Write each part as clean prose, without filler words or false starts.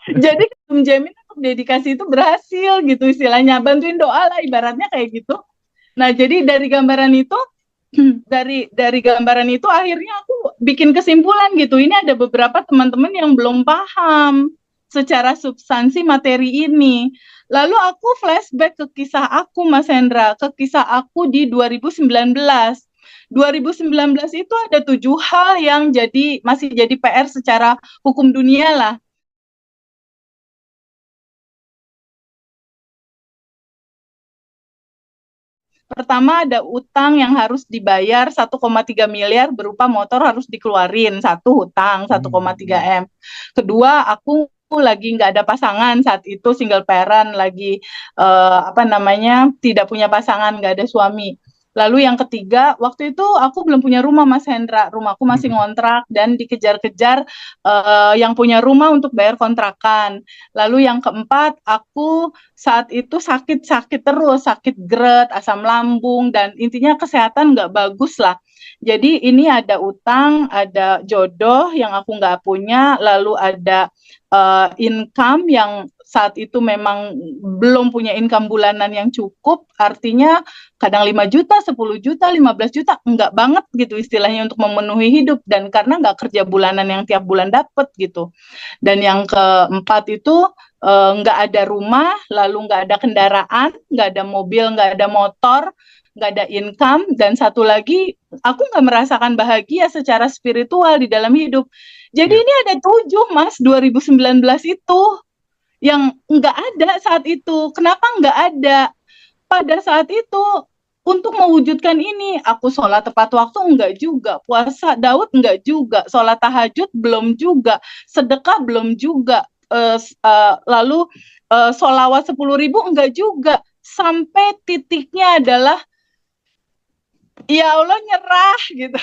Jadi Om Jamin untuk dedikasi itu berhasil gitu istilahnya. Bantuin doa lah ibaratnya kayak gitu. Nah, jadi dari gambaran itu dari gambaran itu akhirnya aku bikin kesimpulan gitu. Ini ada beberapa teman-teman yang belum paham secara substansi materi ini. Lalu aku flashback ke kisah aku, Mas Hendra, ke kisah aku di 2019. 2019 itu ada 7 hal yang masih jadi PR secara hukum dunia lah. Pertama ada utang yang harus dibayar 1,3 miliar berupa motor harus dikeluarin, satu hutang 1,3 Hmm. M. Kedua, aku lagi nggak ada pasangan saat itu, single parent, lagi apa namanya, tidak punya pasangan, nggak ada suami. Lalu yang ketiga, waktu itu aku belum punya rumah, Mas Hendra, rumahku masih Hmm. ngontrak dan dikejar-kejar yang punya rumah untuk bayar kontrakan. Lalu yang keempat, aku saat itu sakit-sakit terus, sakit GERD, asam lambung, dan intinya kesehatan nggak bagus lah. Jadi ini ada utang, ada jodoh yang aku nggak punya, lalu ada income yang saat itu memang belum punya income bulanan yang cukup, artinya kadang 5 juta, 10 juta, 15 juta, enggak banget gitu istilahnya untuk memenuhi hidup, dan karena nggak kerja bulanan yang tiap bulan dapet gitu. Dan yang keempat itu nggak ada rumah, lalu nggak ada kendaraan, nggak ada mobil, nggak ada motor, nggak ada income, dan satu lagi aku nggak merasakan bahagia secara spiritual di dalam hidup. Jadi Ya. ini ada 7, Mas, 2019 itu yang nggak ada saat itu. Kenapa nggak ada? Pada saat itu untuk mewujudkan ini, aku sholat tepat waktu enggak juga, puasa Daud enggak juga, sholat tahajud belum juga, sedekah belum juga, lalu sholawat 10.000 enggak juga, sampai titiknya adalah ya Allah nyerah gitu.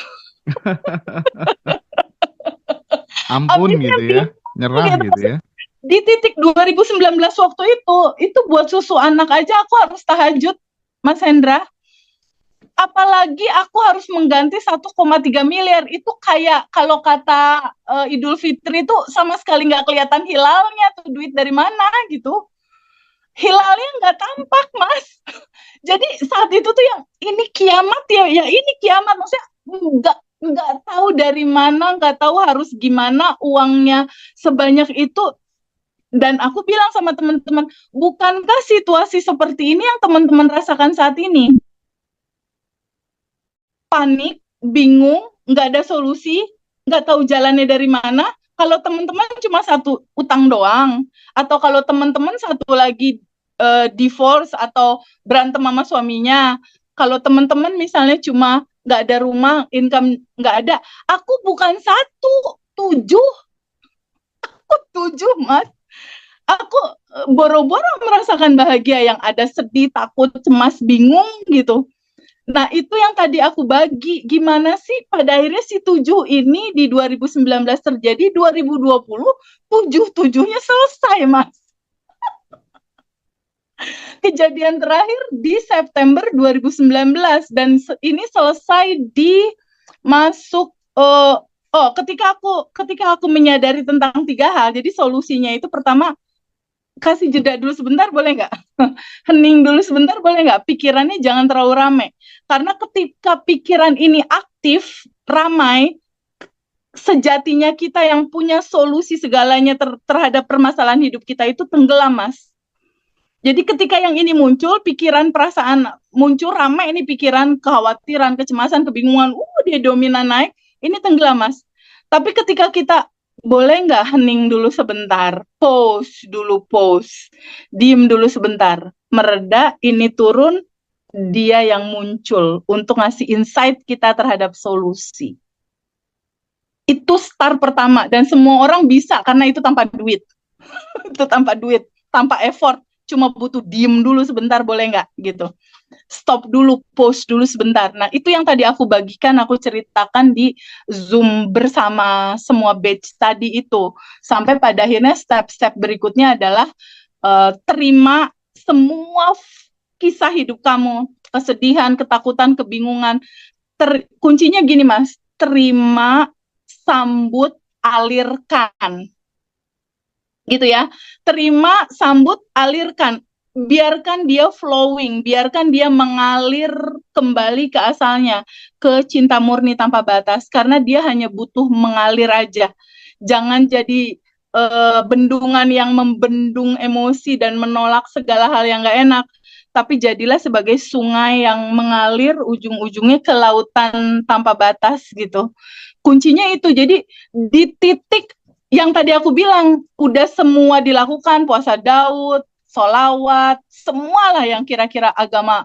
Ampun Abisnya gitu ya. bingung Nyerah gitu. gitu ya. Di titik 2019 waktu itu buat susu anak aja aku harus tahajud, Mas Hendra. Apalagi aku harus mengganti 1,3 miliar, itu kayak kalau kata Idul Fitri itu sama sekali nggak kelihatan hilalnya tuh, duit dari mana gitu, hilalnya nggak tampak, Mas. Jadi saat itu tuh yang ini kiamat ya, ya ini kiamat, maksudnya nggak tahu dari mana, nggak tahu harus gimana uangnya sebanyak itu. Dan aku bilang sama teman-teman, bukankah situasi seperti ini yang teman-teman rasakan saat ini? Panik, bingung, nggak ada solusi, nggak tahu jalannya dari mana. Kalau teman-teman cuma satu utang doang, atau kalau teman-teman satu lagi divorce atau berantem sama suaminya, kalau teman-teman misalnya cuma nggak ada rumah, income nggak ada, aku bukan satu, 7, aku 7, Mas. Aku boro-boro merasakan bahagia, yang ada sedih, takut, cemas, bingung gitu. Nah, itu yang tadi aku bagi. Gimana sih pada akhirnya si 7 ini di 2019 terjadi, 2020 7-7-nya selesai, Mas. Kejadian terakhir di September 2019 dan ini selesai di masuk ketika aku menyadari tentang 3 hal. Jadi solusinya itu pertama, kasih jeda dulu sebentar boleh nggak? Hening dulu sebentar boleh nggak? Pikirannya jangan terlalu ramai. Karena ketika pikiran ini aktif, ramai, sejatinya kita yang punya solusi segalanya terhadap permasalahan hidup kita itu tenggelam, Mas. Jadi ketika yang ini muncul, pikiran, perasaan muncul, ramai ini pikiran, kekhawatiran, kecemasan, kebingungan, dia dominan naik, ini tenggelam, Mas. Tapi ketika kita boleh nggak hening dulu sebentar, pause dulu, pause, diem dulu sebentar, mereda, ini turun, dia yang muncul untuk ngasih insight kita terhadap solusi. Itu start pertama, dan semua orang bisa karena itu tanpa duit. Itu tanpa duit, tanpa effort, cuma butuh diem dulu sebentar boleh nggak gitu, stop dulu, pause dulu sebentar. Nah, itu yang tadi aku bagikan, aku ceritakan di Zoom bersama semua batch tadi itu. Sampai pada akhirnya step-step berikutnya adalah terima semua kisah hidup kamu, kesedihan, ketakutan, kebingungan. Kuncinya gini, Mas, terima, sambut, alirkan. gitu ya. Terima, sambut, alirkan. Biarkan dia flowing, biarkan dia mengalir kembali ke asalnya, ke cinta murni tanpa batas, karena dia hanya butuh mengalir aja. Jangan jadi bendungan yang membendung emosi dan menolak segala hal yang gak enak, tapi jadilah sebagai sungai yang mengalir ujung-ujungnya ke lautan tanpa batas gitu. Kuncinya itu, jadi di titik yang tadi aku bilang, udah semua dilakukan, puasa Daud, solawat, semualah yang kira-kira agama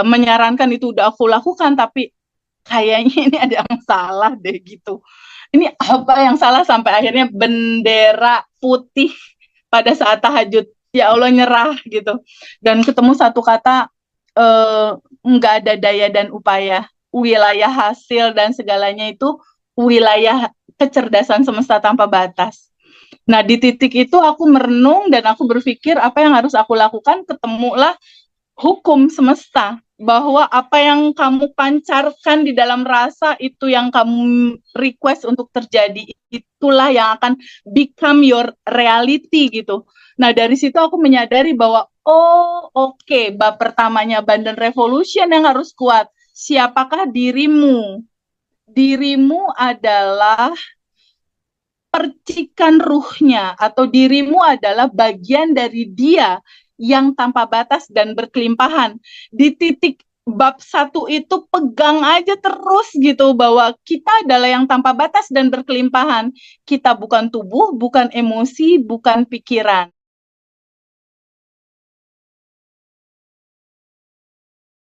menyarankan itu udah aku lakukan, tapi kayaknya ini ada yang salah deh gitu. Ini apa yang salah sampai akhirnya bendera putih pada saat tahajud, ya Allah nyerah gitu. Dan ketemu satu kata, nggak ada daya dan upaya, wilayah hasil dan segalanya itu wilayah kecerdasan semesta tanpa batas. Nah, di titik itu aku merenung dan aku berpikir apa yang harus aku lakukan, ketemulah hukum semesta, bahwa apa yang kamu pancarkan di dalam rasa itu yang kamu request untuk terjadi, itulah yang akan become your reality gitu. Nah, dari situ aku menyadari bahwa oke, bab pertamanya Bandan Revolution yang harus kuat. Siapakah dirimu? Dirimu adalah percikan ruhnya, atau dirimu adalah bagian dari dia yang tanpa batas dan berkelimpahan. Di titik bab 1 itu pegang aja terus gitu, bahwa kita adalah yang tanpa batas dan berkelimpahan. Kita bukan tubuh, bukan emosi, bukan pikiran.